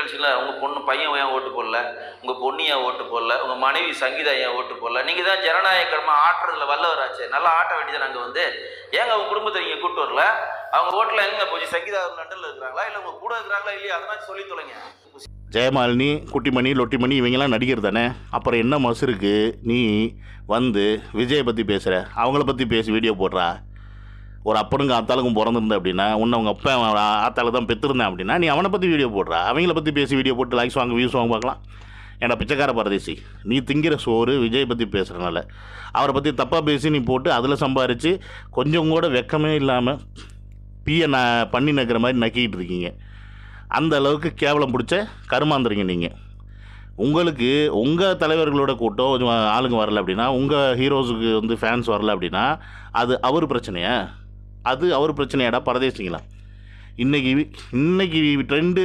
வச்சுங்களா, உங்கள் பொண்ணு பையன் ஏன் ஓட்டு போடல, உங்கள் பொண்ணு ஏன் ஓட்டு போடல, உங்கள் மனைவி சங்கீதா ஏன் ஓட்டு போடல, நீங்கள் தான் ஜனநாயகமாக ஆட்டுறதுல வல்லவராச்சு, நல்லா ஆட்ட வேண்டியது. நாங்கள் வந்து ஏங்க அவங்க குடும்பத்தை நீங்கள் கூப்பிட்டு வரல, அவங்க ஓட்டில் எங்கே போச்சு, சங்கீதா லண்டனில் இருக்கிறாங்களா இல்லை உங்கள் கூட இருக்கிறாங்களா இல்லையா, அதெல்லாம் சொல்லி தொலைங்க. ஜெயமாலினி, குட்டிமணி, லொட்டிமணி இவங்கெல்லாம் நடிகர் தானே, அப்புறம் என்ன மசுருக்கு நீ வந்து விஜயை பற்றி பேசுகிற, அவங்கள பற்றி பேசி வீடியோ போடுறா. ஒரு அப்பனுங்க ஆத்தாளுக்கும் பிறந்திருந்தேன் அப்படின்னா, உன்னை அவங்க அப்பா ஆத்தாளு தான் பெற்றிருந்தேன் அப்படின்னா நீ அவனை பற்றி வீடியோ போடுறா. அவங்கள பற்றி பேசி வீடியோ போட்டு லைக்ஸ் வாங்க, வியூஸ் வாங்க பார்க்கலாம். ஏன்னா பிச்சைக்கார பரதேசி, நீ திங்கிற சோறு விஜய் பற்றி பேசுகிறனால அவரை பற்றி தப்பாக பேசி நீ போட்டு அதில் சம்பாரித்து கொஞ்சம் கூட வெக்கமே இல்லாமல் பியை பண்ணி நக்கிற மாதிரி நக்கிக்கிட்டு இருக்கீங்க. அந்த அளவுக்கு கேவலம் பிடிச்ச கருமாந்துறீங்க நீங்கள். உங்களுக்கு உங்கள் தலைவர்களோட கூட்டம் ஆளுங்க வரல அப்படின்னா, உங்கள் ஹீரோஸுக்கு வந்து ஃபேன்ஸ் வரல அப்படின்னா அது அவர் பிரச்சனையா? அது அவர் பிரச்சனையாடா பரதேசிங்களா? இன்றைக்கி ட்ரெண்டு